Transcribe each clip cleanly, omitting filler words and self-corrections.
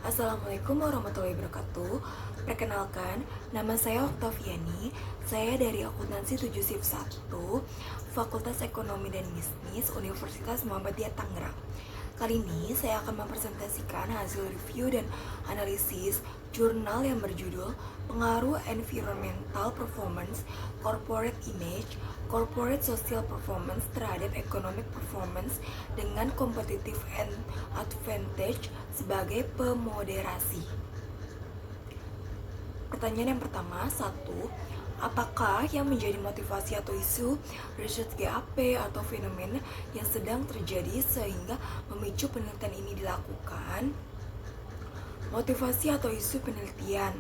Assalamualaikum warahmatullahi wabarakatuh. Perkenalkan, nama saya Oktaviani. Saya dari Akuntansi 7 Shift 1, Fakultas Ekonomi dan Bisnis Universitas Muhammadiyah Tangerang. Kali ini saya akan mempresentasikan hasil review dan analisis jurnal yang berjudul Pengaruh Environmental Performance, Corporate Image, Corporate Social Performance terhadap Economic Performance dengan Competitive Advantage sebagai pemoderasi. Pertanyaan yang pertama, 1. Apakah yang menjadi motivasi atau isu riset GAP atau fenomena yang sedang terjadi sehingga memicu penelitian ini dilakukan? Motivasi atau isu penelitian.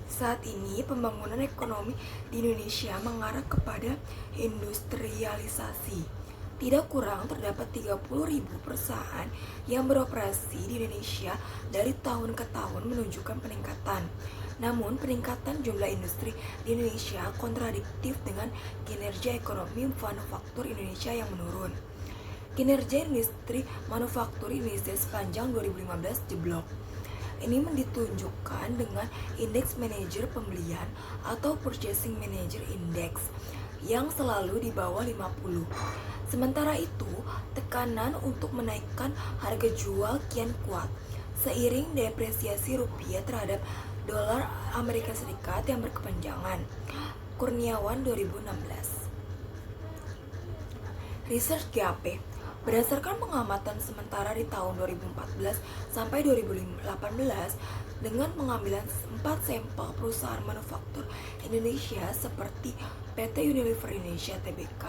Saat ini pembangunan ekonomi di Indonesia mengarah kepada industrialisasi. Tidak kurang terdapat 30.000 perusahaan yang beroperasi di Indonesia dari tahun ke tahun menunjukkan peningkatan. Namun peningkatan jumlah industri di Indonesia kontradiktif dengan kinerja ekonomi manufaktur Indonesia yang menurun. Kinerja industri manufaktur Indonesia sepanjang 2015 jeblok. Ini ditunjukkan dengan indeks manajer pembelian atau Purchasing Manager Index yang selalu di bawah 50. Sementara itu, tekanan untuk menaikkan harga jual kian kuat seiring depresiasi rupiah terhadap dolar Amerika Serikat yang berkepanjangan. Kurniawan 2016. Research GAP. Berdasarkan pengamatan sementara di tahun 2014 sampai 2018 dengan pengambilan 4 sampel perusahaan manufaktur Indonesia seperti PT Unilever Indonesia Tbk,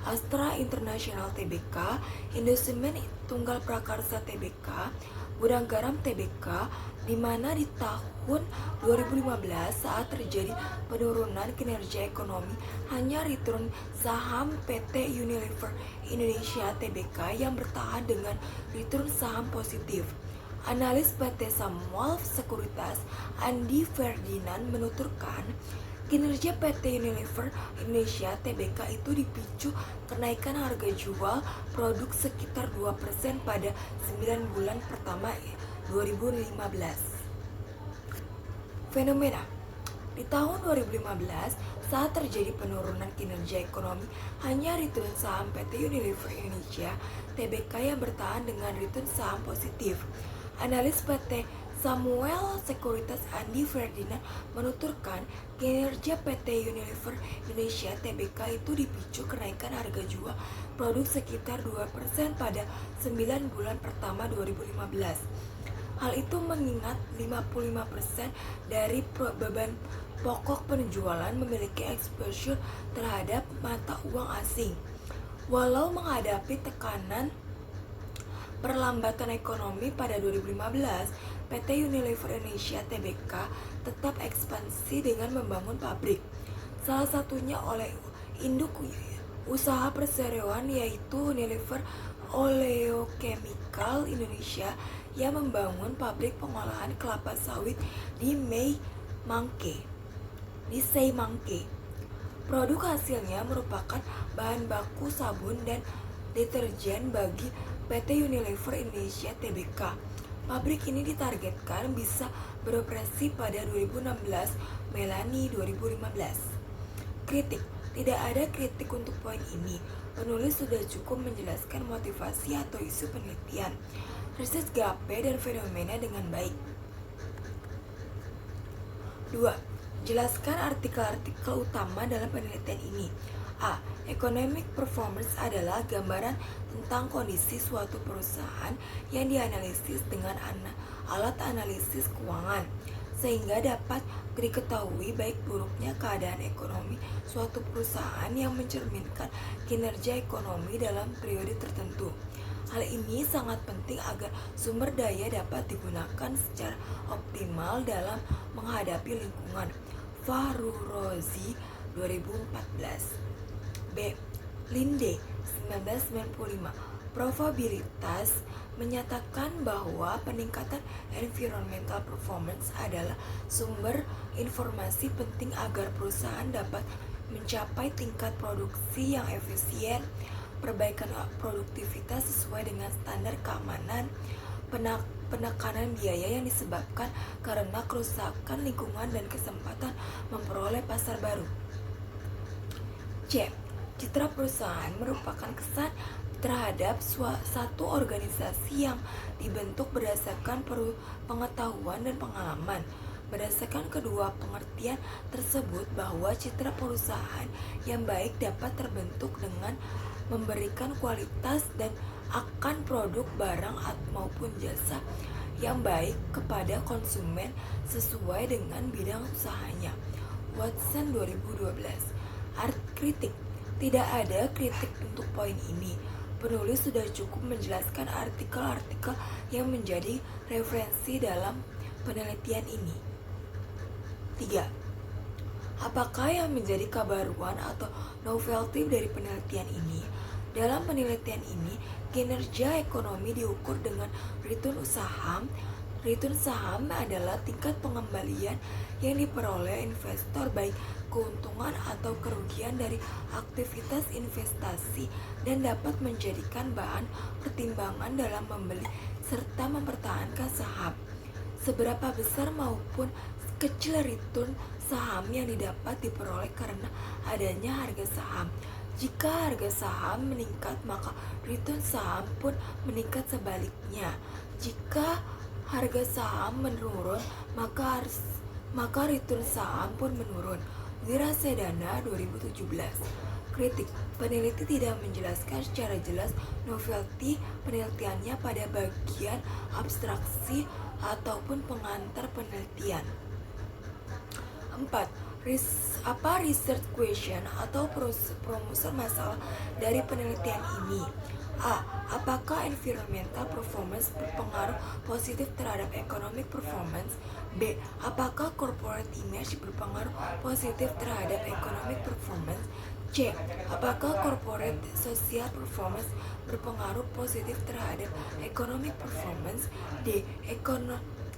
Astra International Tbk, Indosemen Tunggal Prakarsa Tbk, Gudang Garam Tbk, di mana di tahun 2015 saat terjadi penurunan kinerja ekonomi hanya return saham PT Unilever Indonesia Tbk yang bertahan dengan return saham positif. Analis PT Samuel Sekuritas Andi Ferdinand menuturkan kinerja PT Unilever Indonesia Tbk itu dipicu kenaikan harga jual produk sekitar 2% pada 9 bulan pertama 2015. Fenomena. Di tahun 2015, saat terjadi penurunan kinerja ekonomi, hanya return saham PT Unilever Indonesia Tbk yang bertahan dengan return saham positif. Analis PT Samuel Sekuritas Andi Ferdinand menuturkan kinerja PT Unilever Indonesia Tbk itu dipicu kenaikan harga jual produk sekitar 2% pada 9 bulan pertama 2015. Hal itu mengingat 55% dari beban pokok penjualan memiliki exposure terhadap mata uang asing. Walau menghadapi tekanan perlambatan ekonomi pada 2015, PT Unilever Indonesia Tbk tetap ekspansi dengan membangun pabrik. Salah satunya oleh induk usaha perseroan yaitu Unilever Oleochemical Indonesia yang membangun pabrik pengolahan kelapa sawit di Seimangke. Produk hasilnya merupakan bahan baku sabun dan deterjen bagi PT Unilever Indonesia Tbk. Pabrik ini ditargetkan bisa beroperasi pada 2016 Melani 2015. Kritik. Tidak ada kritik untuk poin ini. Penulis sudah cukup menjelaskan motivasi atau isu penelitian, riset GAP dan fenomena dengan baik. 2. Jelaskan artikel-artikel utama dalam penelitian ini. A. Economic performance adalah gambaran tentang kondisi suatu perusahaan yang dianalisis dengan alat analisis keuangan, sehingga dapat diketahui baik buruknya keadaan ekonomi suatu perusahaan yang mencerminkan kinerja ekonomi dalam periode tertentu. Hal ini sangat penting agar sumber daya dapat digunakan secara optimal dalam menghadapi lingkungan. Fahrurozi 2014. B. Linde 1995. Probabilitas menyatakan bahwa peningkatan environmental performance adalah sumber informasi penting agar perusahaan dapat mencapai tingkat produksi yang efisien, perbaikan produktivitas sesuai dengan standar keamanan, penekanan biaya yang disebabkan karena kerusakan lingkungan dan kesempatan memperoleh pasar baru. C. Citra perusahaan merupakan kesan terhadap satu organisasi yang dibentuk berdasarkan pengetahuan dan pengalaman. Berdasarkan kedua pengertian tersebut, bahwa citra perusahaan yang baik dapat terbentuk dengan memberikan kualitas dan akan produk, barang maupun jasa yang baik kepada konsumen sesuai dengan bidang usahanya. Watson 2012. Kritik. Tidak ada kritik untuk poin ini. Penulis sudah cukup menjelaskan artikel-artikel yang menjadi referensi dalam penelitian ini. 3. Apakah yang menjadi kebaruan atau novelty dari penelitian ini? Dalam penelitian ini, kinerja ekonomi diukur dengan return saham. Return saham adalah tingkat pengembalian yang diperoleh investor baik keuntungan atau kerugian dari aktivitas investasi dan dapat menjadikan bahan pertimbangan dalam membeli serta mempertahankan saham. Seberapa besar maupun kecil return saham yang didapat diperoleh karena adanya harga saham. Jika harga saham meningkat, maka return saham pun meningkat sebaliknya. Jika harga saham menurun, maka return saham pun menurun. Wirasedana 2017. Kritik. Peneliti tidak menjelaskan secara jelas novelty penelitiannya pada bagian abstraksi ataupun pengantar penelitian. 4. Research question atau promosi masalah dari penelitian ini? A. Apakah environmental performance berpengaruh positif terhadap economic performance? B. Apakah corporate image berpengaruh positif terhadap economic performance? C. Apakah corporate social performance berpengaruh positif terhadap economic performance? D.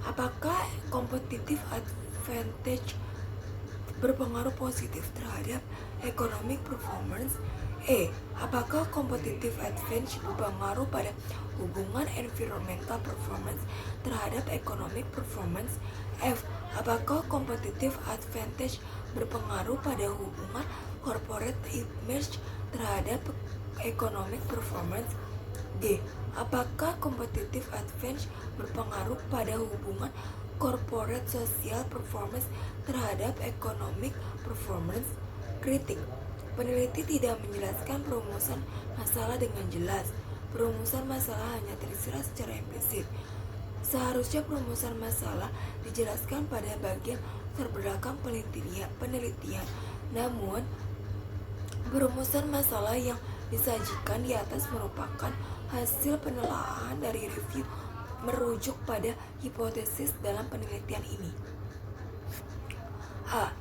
Apakah competitive advantage berpengaruh positif terhadap economic performance? E. Apakah competitive advantage berpengaruh pada hubungan environmental performance terhadap economic performance? F. Apakah competitive advantage berpengaruh pada hubungan corporate image terhadap economic performance? G. Apakah competitive advantage berpengaruh pada hubungan corporate social performance terhadap economic performance? Kritik. Peneliti tidak menjelaskan perumusan masalah dengan jelas. Perumusan masalah hanya tersirat secara implisit. Seharusnya perumusan masalah dijelaskan pada bagian terbelakang penelitian. Namun, perumusan masalah yang disajikan di atas merupakan hasil penelaahan dari review merujuk pada hipotesis dalam penelitian ini. A.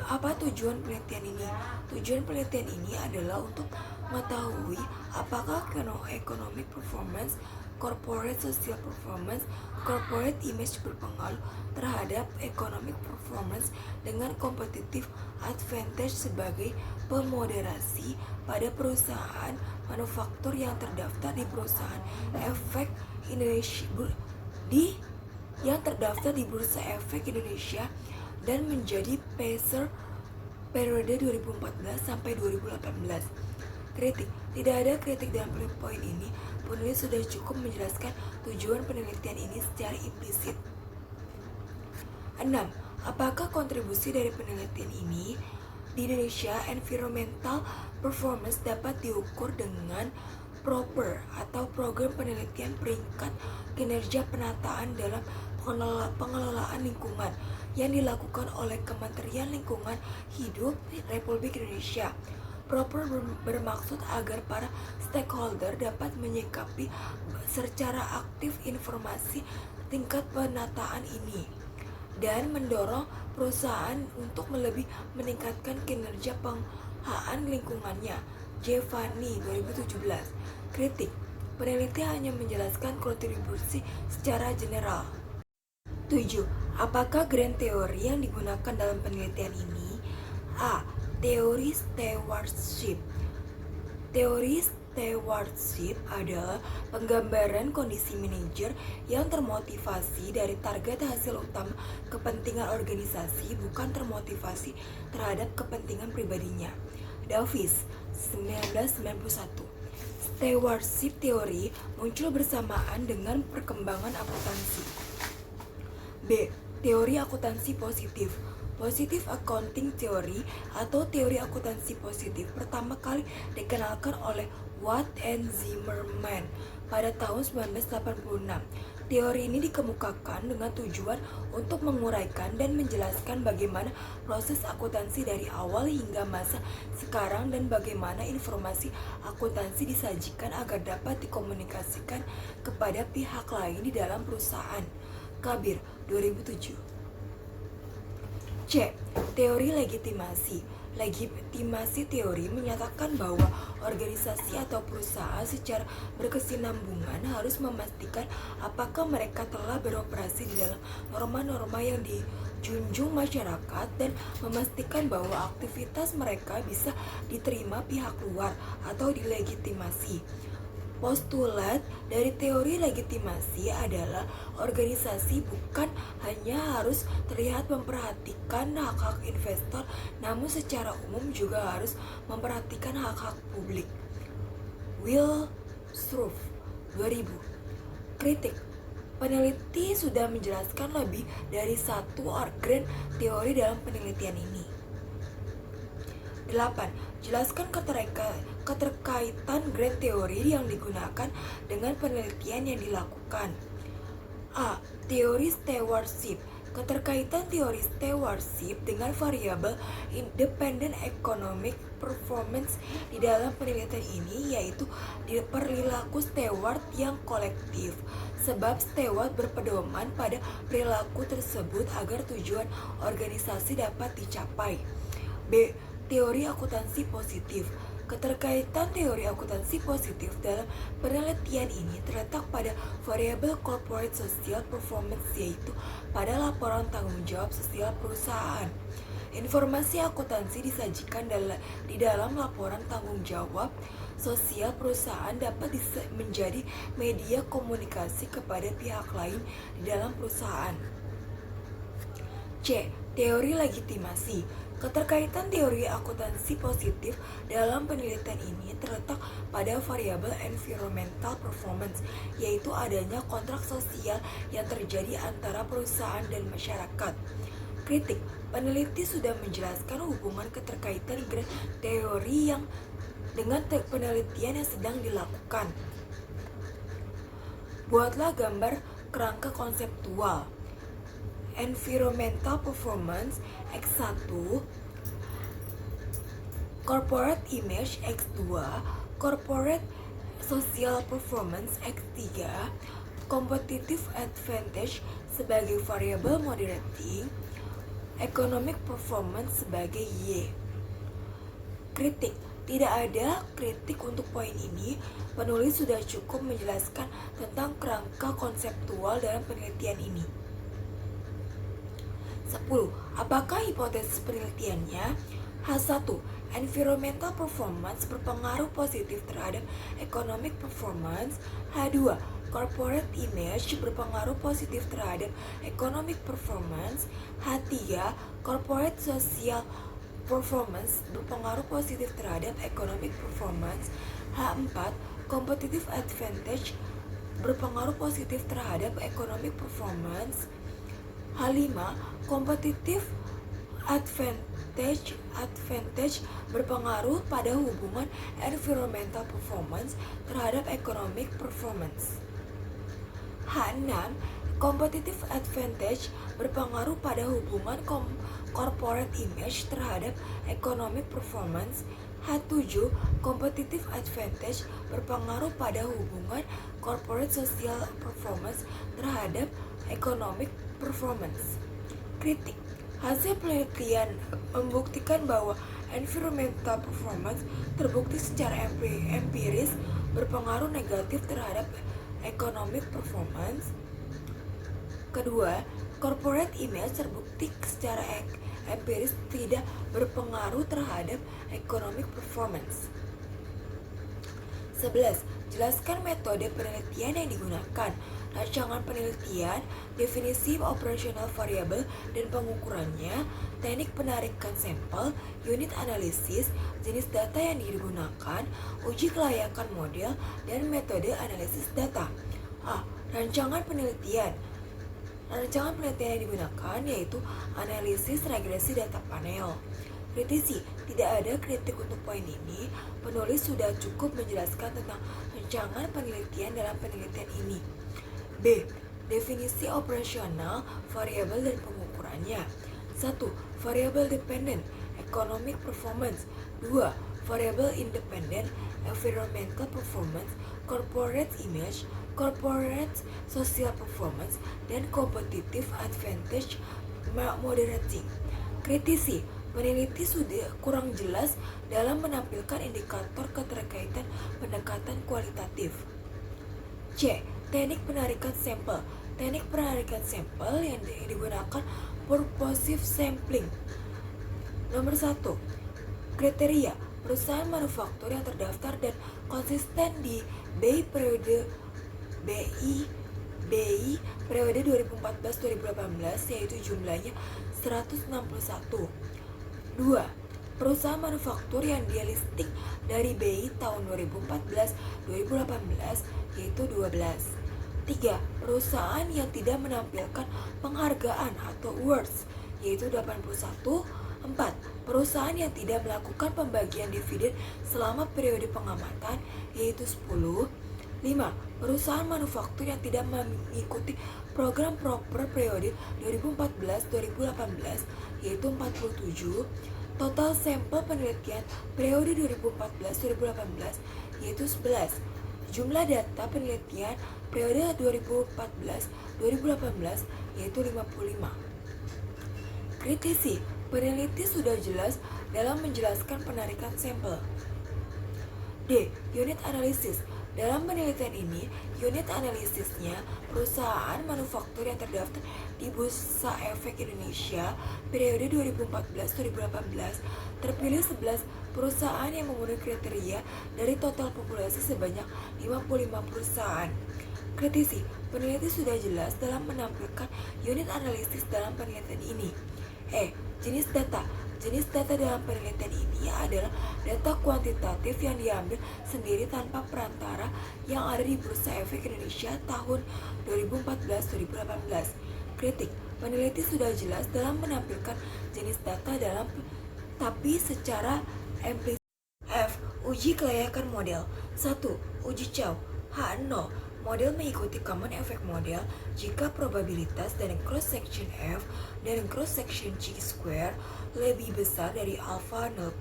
Apa tujuan penelitian ini? Tujuan penelitian ini adalah untuk mengetahui apakah economic performance, corporate social performance, corporate image berpengaruh terhadap economic performance dengan competitive advantage sebagai pemoderasi pada perusahaan manufaktur yang terdaftar di perusahaan efek Indonesia di Bursa Efek Indonesia dan menjadi pacer periode 2014 sampai 2018. Kritik. Tidak ada kritik dalam poin ini. Penulis sudah cukup menjelaskan tujuan penelitian ini secara implisit. 6. Apakah kontribusi dari penelitian ini? Di Indonesia, environmental performance dapat diukur dengan proper atau program penelitian peringkat kinerja penataan dalam pengelolaan lingkungan yang dilakukan oleh Kementerian Lingkungan Hidup Republik Indonesia. Proper bermaksud agar para stakeholder dapat menyikapi secara aktif informasi tingkat penataan ini dan mendorong perusahaan untuk lebih meningkatkan kinerja penghaan lingkungannya. Giovanni 2017. Kritik. Peneliti hanya menjelaskan kontribusi secara general. 7. Apakah grand teori yang digunakan dalam penelitian ini? A. Teori stewardship. Teori Stewardship adalah penggambaran kondisi manajer yang termotivasi dari target hasil utama kepentingan organisasi, bukan termotivasi terhadap kepentingan pribadinya. Davis, 1991. Stewardship teori muncul bersamaan dengan perkembangan akuntansi. B. Teori akuntansi positif. Positive Accounting Theory atau teori akuntansi positif pertama kali dikenalkan oleh Watt and Zimmerman pada tahun 1986. Teori ini dikemukakan dengan tujuan untuk menguraikan dan menjelaskan bagaimana proses akuntansi dari awal hingga masa sekarang dan bagaimana informasi akuntansi disajikan agar dapat dikomunikasikan kepada pihak lain di dalam perusahaan. Kabir, 2007. C. Teori legitimasi. Legitimasi teori menyatakan bahwa organisasi atau perusahaan secara berkesinambungan harus memastikan apakah mereka telah beroperasi di dalam norma-norma yang dijunjung masyarakat dan memastikan bahwa aktivitas mereka bisa diterima pihak luar atau dilegitimasi. Postulat dari teori legitimasi adalah organisasi bukan hanya harus terlihat memperhatikan hak-hak investor, namun secara umum juga harus memperhatikan hak-hak publik. Will Struve, 2000. Kritik. Peneliti sudah menjelaskan lebih dari satu organ teori dalam penelitian ini. 8. Jelaskan keterkaitan grand teori yang digunakan dengan penelitian yang dilakukan. A. Teori stewardship. Keterkaitan teori stewardship dengan variabel independent economic performance di dalam penelitian ini yaitu di perilaku steward yang kolektif. Sebab steward berpedoman pada perilaku tersebut agar tujuan organisasi dapat dicapai. B. Teori akuntansi positif. Keterkaitan teori akuntansi positif dalam penelitian ini terletak pada variabel corporate social performance, yaitu pada laporan tanggung jawab sosial perusahaan. Informasi akuntansi disajikan di dalam laporan tanggung jawab sosial perusahaan dapat menjadi media komunikasi kepada pihak lain di dalam perusahaan. C. Teori legitimasi. Keterkaitan teori akuntansi positif dalam penelitian ini terletak pada variabel environmental performance, yaitu adanya kontrak sosial yang terjadi antara perusahaan dan masyarakat. Kritik. Peneliti sudah menjelaskan hubungan keterkaitan grand teori yang dengan penelitian yang sedang dilakukan. Buatlah gambar kerangka konseptual. Environmental performance X1, corporate image X2, corporate social performance X3, competitive advantage sebagai variabel moderating, economic performance sebagai Y. Kritik. Tidak ada kritik untuk poin ini. Penulis sudah cukup menjelaskan tentang kerangka konseptual dalam penelitian ini. 10. Apakah hipotesis penelitiannya? H1. Environmental performance berpengaruh positif terhadap economic performance. H2. Corporate image berpengaruh positif terhadap economic performance. H3. Corporate social performance berpengaruh positif terhadap economic performance. H4. Competitive advantage berpengaruh positif terhadap economic performance. H5. Competitive advantage berpengaruh pada hubungan environmental performance terhadap economic performance. H6. Competitive advantage berpengaruh pada hubungan corporate image terhadap economic performance. H7. Competitive advantage berpengaruh pada hubungan corporate social performance terhadap economic performance. Kritik. Hasil penelitian membuktikan bahwa environmental performance terbukti secara empiris berpengaruh negatif terhadap economic performance. Kedua, corporate image terbukti secara empiris tidak berpengaruh terhadap economic performance. 11. Jelaskan metode penelitian yang digunakan. Rancangan penelitian, definisi operasional variabel dan pengukurannya, teknik penarikan sampel, unit analisis, jenis data yang digunakan, uji kelayakan model, dan metode analisis data. A. Rancangan penelitian. Rancangan penelitian yang digunakan yaitu analisis regresi data panel. Kritisi, tidak ada kritik untuk poin ini. Penulis sudah cukup menjelaskan tentang rancangan penelitian dalam penelitian ini. B. Definisi operasional, variabel dan pengukurannya. 1. Variable dependent, economic performance. 2. Variable independent, environmental performance, corporate image, corporate social performance, dan competitive advantage moderating. Kritisi, peneliti sudah kurang jelas dalam menampilkan indikator keterkaitan pendekatan kualitatif. C. Teknik penarikan sampel. Teknik penarikan sampel yang digunakan purposive sampling. Nomor 1. Kriteria perusahaan manufaktur yang terdaftar dan konsisten di BI periode 2014-2018 yaitu jumlahnya 161. 2. Perusahaan manufaktur yang dia listing dari BI tahun 2014-2018 yaitu 12. 3. Perusahaan yang tidak menampilkan penghargaan atau awards yaitu 81. 4. Perusahaan yang tidak melakukan pembagian dividen selama periode pengamatan yaitu 10. 5. Perusahaan manufaktur yang tidak mengikuti program proper periode 2014-2018 yaitu 47. Total sampel penelitian periode 2014-2018 yaitu 11. Jumlah data penelitian periode 2014-2018 yaitu 55. Kritisi, peneliti sudah jelas dalam menjelaskan penarikan sampel. D. Unit analisis. Dalam penelitian ini, unit analisisnya perusahaan manufaktur yang terdaftar di Bursa Efek Indonesia periode 2014-2018 terpilih 11 perusahaan yang memenuhi kriteria dari total populasi sebanyak 55 perusahaan. Kritisi, peneliti sudah jelas dalam menampilkan unit analisis dalam penelitian ini. E. Jenis data. Jenis data dalam penelitian ini adalah data kuantitatif yang diambil sendiri tanpa perantara yang ada di Bursa Efek Indonesia tahun 2014-2018. Kritik, peneliti sudah jelas dalam menampilkan jenis data dalam tapi secara implisit. F. Uji kelayakan model. 1. Uji Chow. H0. Model mengikuti common effect model jika probabilitas dari cross section F dan cross section C square lebih besar dari alpha 0,05.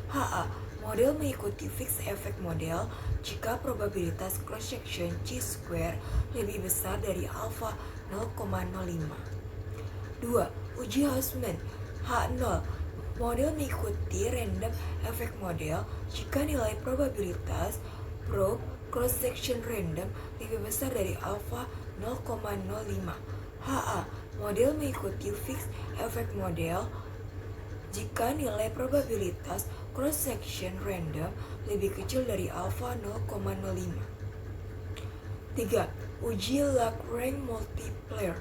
HA. Model mengikuti fixed effect model jika probabilitas cross section C square lebih besar dari alpha 0,05. 2. Uji Hausman. H0. Model mengikuti random effect model jika nilai probabilitas probe cross section random lebih besar dari alpha 0,05. HA. Model mengikuti fixed effect model jika nilai probabilitas cross section random lebih kecil dari alpha 0,05. 3. Uji Lagrange multiplier.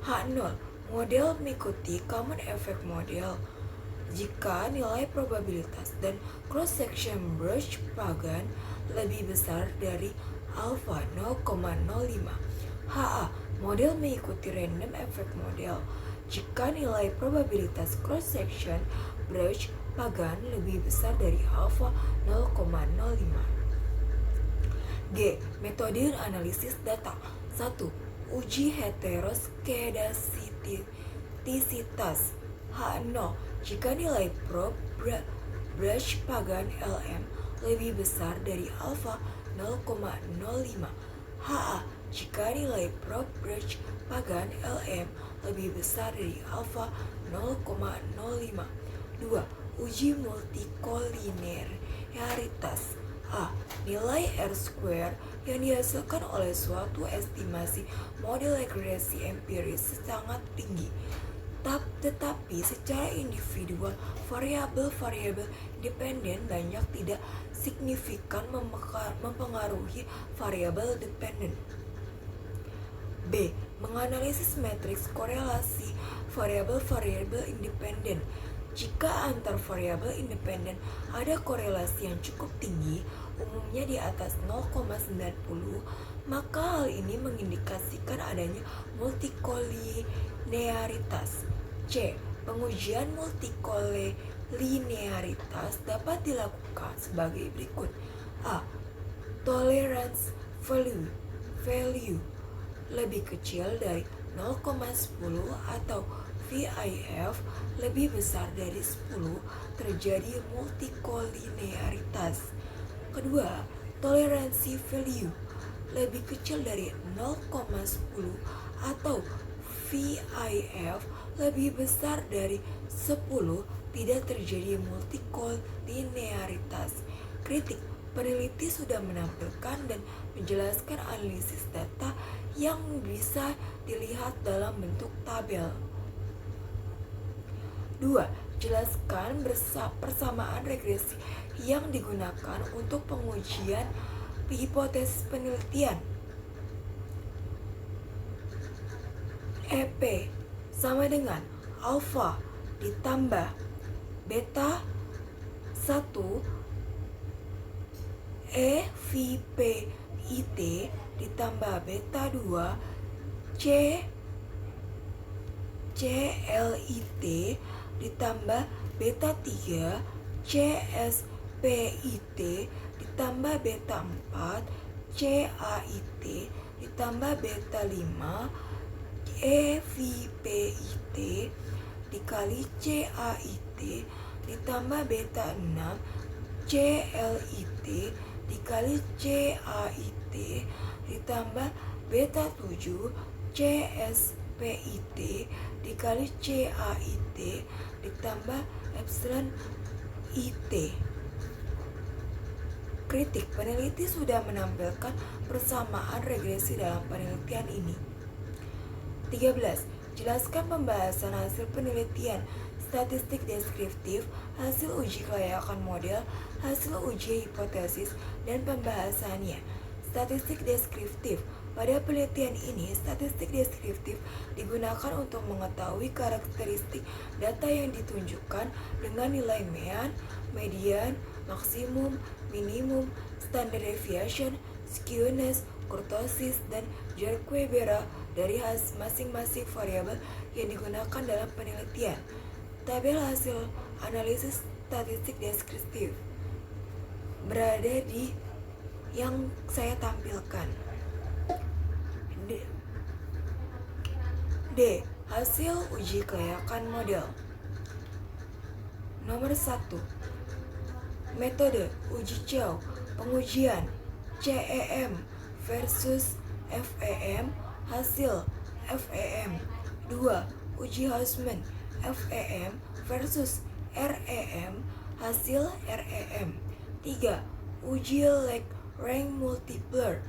H0. Model mengikuti common effect model jika nilai probabilitas dan cross section Birch-Pagan lebih besar dari alpha 0,05. HA. Model mengikuti random effect model jika nilai probabilitas cross section Birch-Pagan lebih besar dari alpha 0,05. G. Metode analisis data. 1. Uji heteroskedastisitas. H0. Jika nilai probe Birch-Pagan LM lebih besar dari alpha 0,05. HA. Jika nilai probe Birch-Pagan LM lebih besar dari alpha 0,05. 2. Uji multikoliniaritas. A. Nilai R-square yang dihasilkan oleh suatu estimasi model regresi empiris sangat tinggi. Tetapi secara individual, variabel-variabel independen banyak tidak signifikan mempengaruhi variabel dependen. B. Menganalisis matriks korelasi variabel-variabel independen. Jika antar variabel independen ada korelasi yang cukup tinggi, umumnya di atas 0,90, maka hal ini mengindikasikan adanya multikolinearitas. C. Pengujian multikolinearitas dapat dilakukan sebagai berikut. A. Tolerance value lebih kecil dari 0,10 atau VIF lebih besar dari 10 terjadi multikolinearitas. Kedua, toleransi value lebih kecil dari 0,10 atau VIF lebih besar dari 10 tidak terjadi multikolinearitas. Kritik: peneliti sudah menampilkan dan menjelaskan analisis data yang bisa dilihat dalam bentuk tabel. 2. Jelaskan persamaan regresi yang digunakan untuk pengujian hipotesis penelitian. EP sama dengan alfa ditambah beta 1 EVPIT ditambah beta 2 CLIT ditambah beta 3 CSPIT ditambah beta 4 CAIT ditambah beta 5 EVPIT dikali CAIT ditambah beta 6 CLIT dikali CAIT ditambah beta 7 CSPIT dikali CAIT ditambah epsilon IT. Kritik: peneliti sudah menampilkan persamaan regresi dalam penelitian ini. 13. Jelaskan pembahasan hasil penelitian, statistik deskriptif, hasil uji kelayakan model, hasil uji hipotesis, dan pembahasannya. Statistik deskriptif. Pada penelitian ini, statistik deskriptif digunakan untuk mengetahui karakteristik data yang ditunjukkan dengan nilai mean, median, maksimum, minimum, standard deviation, skewness, kurtosis, dan Jerquebera dari masing-masing variabel yang digunakan dalam penelitian. Tabel hasil analisis statistik deskriptif berada di yang saya tampilkan. D. Hasil uji kelayakan model. Nomor 1. Metode uji Chow, pengujian CEM versus FEM, hasil FEM. 2. Uji Hausman, FEM versus REM, hasil REM. 3. Uji Lagrange multiplier,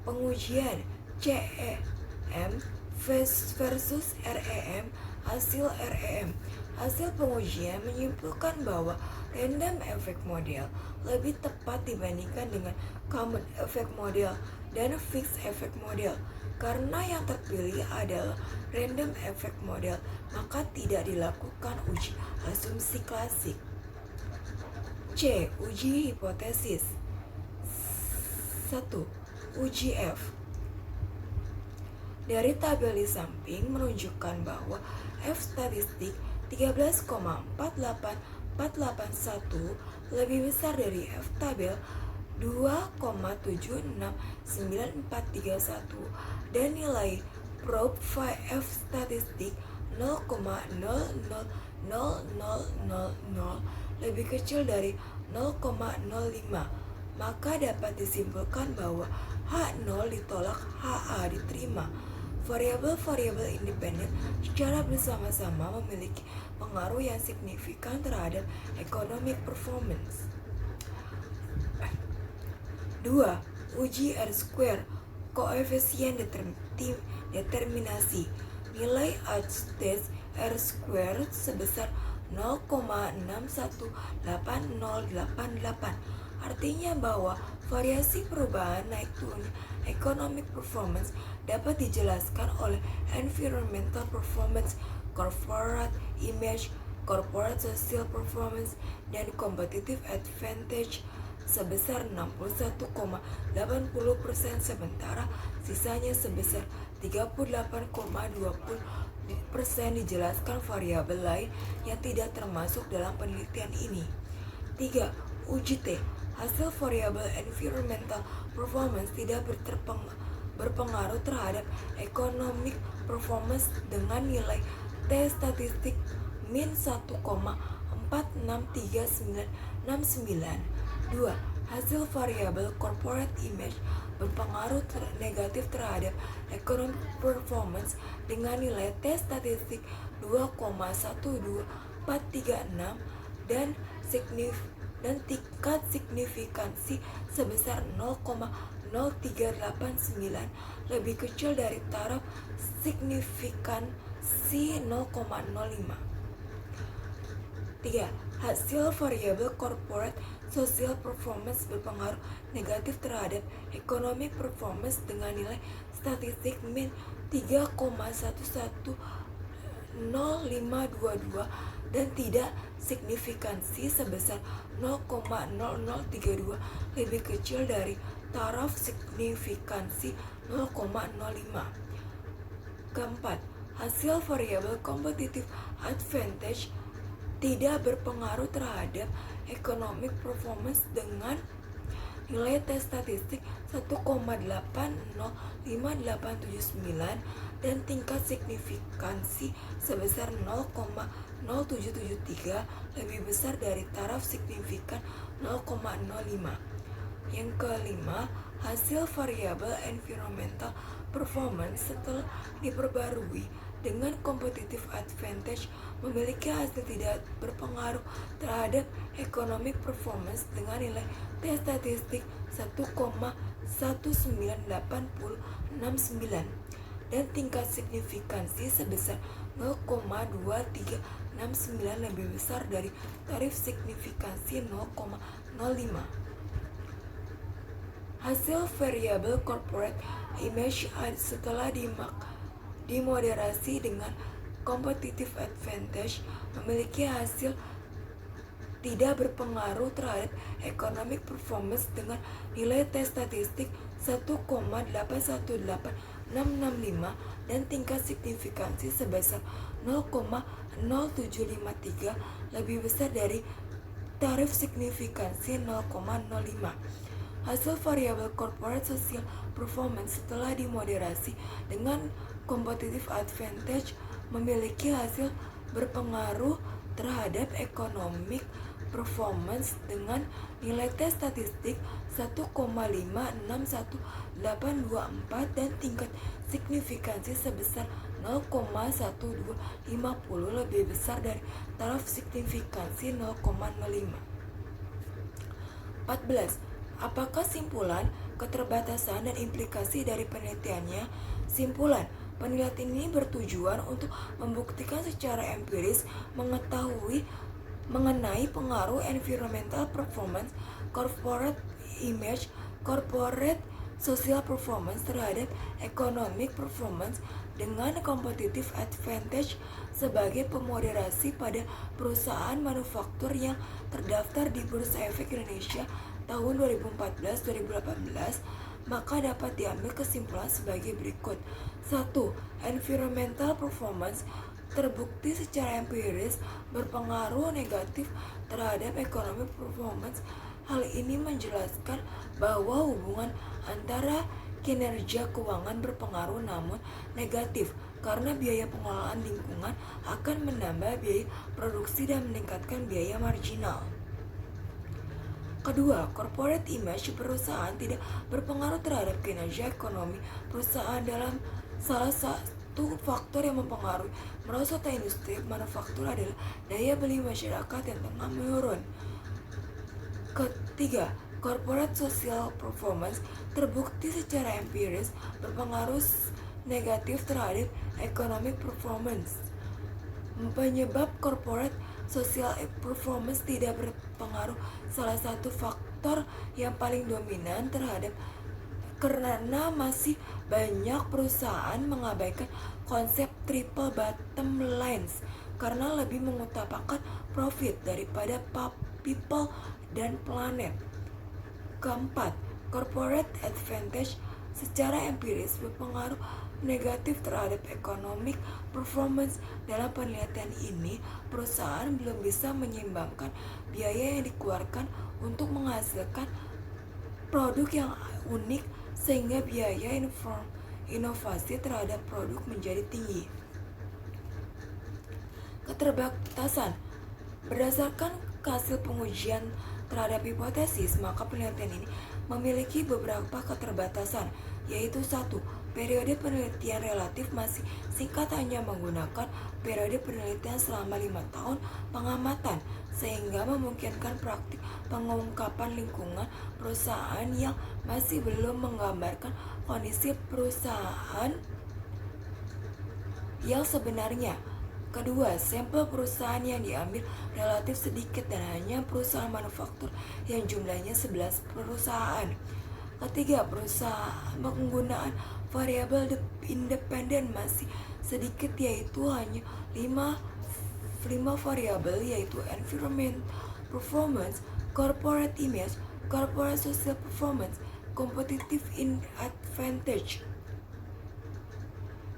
pengujian CEM versus REM, hasil REM. Hasil pengujian menyimpulkan bahwa random effect model lebih tepat dibandingkan dengan common effect model dan fixed effect model. Karena yang terpilih adalah random effect model, maka tidak dilakukan uji asumsi klasik. C. Uji hipotesis. 1. Uji F. Dari tabel di samping menunjukkan bahwa F statistik 13,48481 lebih besar dari F tabel 2,769431 dan nilai probe F statistik 0,00000 lebih kecil dari 0,05, maka dapat disimpulkan bahwa H0 ditolak, HA diterima. Variabel-variabel independen secara bersama-sama memiliki pengaruh yang signifikan terhadap economic performance. 2. Uji R-square, koefisien determinasi. Nilai H test R squared sebesar 0,618088. Artinya bahwa variasi perubahan naik turunnya economic performance dapat dijelaskan oleh environmental performance, corporate image, corporate social performance, dan competitive advantage sebesar 61,80%, sementara sisanya sebesar 38,20% dijelaskan variabel lain yang tidak termasuk dalam penelitian ini. 3. Uji T. Hasil variabel environmental performance tidak berpengaruh terhadap economic performance dengan nilai T statistik min 1,463969. 2. Hasil variabel corporate image berpengaruh negatif terhadap economic performance dengan nilai T statistik 2,12436 dan tingkat signifikansi sebesar 0,0389 lebih kecil dari taraf signifikansi 0,05. 3. Hasil variabel corporate social performance berpengaruh negatif terhadap economic performance dengan nilai statistik min 3,110522 dan tidak signifikansi sebesar 0,0032 lebih kecil dari taraf signifikansi 0,05. Keempat, hasil variabel competitive advantage tidak berpengaruh terhadap economic performance dengan nilai T statistik 1,805879 dan tingkat signifikansi sebesar 0,0773 lebih besar dari taraf signifikan 0,05. Yang kelima, hasil variabel environmental performance setelah diperbarui dengan competitive advantage memiliki hasil tidak berpengaruh terhadap economic performance dengan nilai T statistik 1,19869 dan tingkat signifikansi sebesar 0,2369 lebih besar dari tarif signifikansi 0,05. Hasil variabel corporate image setelah dimoderasi dengan competitive advantage memiliki hasil tidak berpengaruh terhadap economic performance dengan nilai T statistik 1,818665 dan tingkat signifikansi sebesar 0,0753 lebih besar dari tarif signifikansi 0,05. Hasil variabel corporate social performance setelah dimoderasi dengan competitive advantage memiliki hasil berpengaruh terhadap economic performance dengan nilai T statistik 1,561824 dan tingkat signifikansi sebesar 0,1250 lebih besar dari taraf signifikansi 0,05. 14. Apakah simpulan, keterbatasan, dan implikasi dari penelitiannya? Simpulan, penelitian ini bertujuan untuk membuktikan secara empiris mengenai pengaruh environmental performance, corporate image, corporate social performance terhadap economic performance dengan competitive advantage sebagai pemoderasi pada perusahaan manufaktur yang terdaftar di Bursa Efek Indonesia tahun 2014-2018, maka dapat diambil kesimpulan sebagai berikut. 1. Environmental performance terbukti secara empiris berpengaruh negatif terhadap economic performance. Hal ini menjelaskan bahwa hubungan antara kinerja keuangan berpengaruh namun negatif karena biaya pengelolaan lingkungan akan menambah biaya produksi dan meningkatkan biaya marginal. Kedua, corporate image perusahaan tidak berpengaruh terhadap kinerja ekonomi perusahaan. Dalam salah satu faktor yang mempengaruhi merosotnya industri manufaktur adalah daya beli masyarakat yang tengah menurun. Ketiga, corporate social performance terbukti secara empiris berpengaruh negatif terhadap economic performance. Penyebab corporate social performance tidak berpengaruh. Salah satu faktor yang paling dominan terhadap karena masih banyak perusahaan mengabaikan konsep triple bottom lines karena lebih mengutamakan profit daripada people dan planet. Keempat, corporate advantage secara empiris berpengaruh negatif terhadap economic performance. Dalam penelitian ini, perusahaan belum bisa menyeimbangkan biaya yang dikeluarkan untuk menghasilkan produk yang unik sehingga biaya inovasi terhadap produk menjadi tinggi. Keterbatasan. Berdasarkan hasil pengujian terhadap hipotesis, maka penelitian ini memiliki beberapa keterbatasan, yaitu satu, periode penelitian relatif masih singkat, hanya menggunakan periode penelitian selama 5 tahun pengamatan, sehingga memungkinkan praktik pengungkapan lingkungan perusahaan yang masih belum menggambarkan kondisi perusahaan yang sebenarnya. Kedua, sampel perusahaan yang diambil relatif sedikit dan hanya perusahaan manufaktur yang jumlahnya 11 perusahaan. Ketiga, perusahaan penggunaan variabel independen masih sedikit, yaitu hanya 5 variabel, yaitu environment performance, corporate image, corporate social performance, competitive advantage.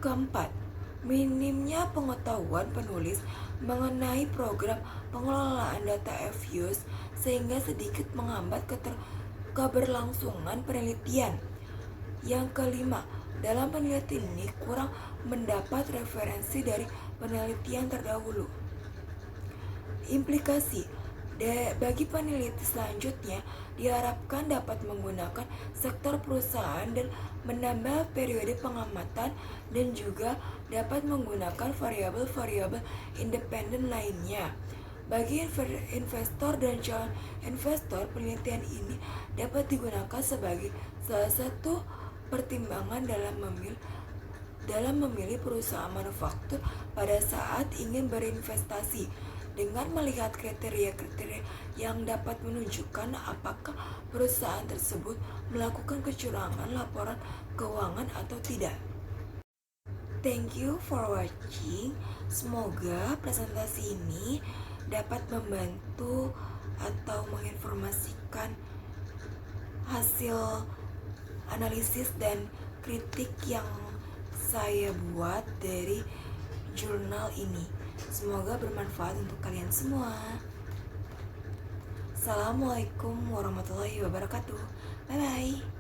Keempat, minimnya pengetahuan penulis mengenai program pengelolaan data FUS sehingga sedikit menghambat keberlangsungan penelitian. Yang kelima, dalam penelitian ini kurang mendapat referensi dari penelitian terdahulu. Implikasi bagi peneliti selanjutnya diharapkan dapat menggunakan sektor perusahaan dan menambah periode pengamatan, dan juga dapat menggunakan variabel-variabel independen lainnya. Bagi investor dan calon investor, penelitian ini dapat digunakan sebagai salah satu pertimbangan dalam memilih perusahaan manufaktur pada saat ingin berinvestasi, dengan melihat kriteria-kriteria yang dapat menunjukkan apakah perusahaan tersebut melakukan kecurangan laporan keuangan atau tidak. Thank you for watching. Semoga presentasi ini dapat membantu atau menginformasikan hasil analisis dan kritik yang saya buat dari jurnal ini. Semoga bermanfaat untuk kalian semua. Assalamualaikum warahmatullahi wabarakatuh. Bye bye.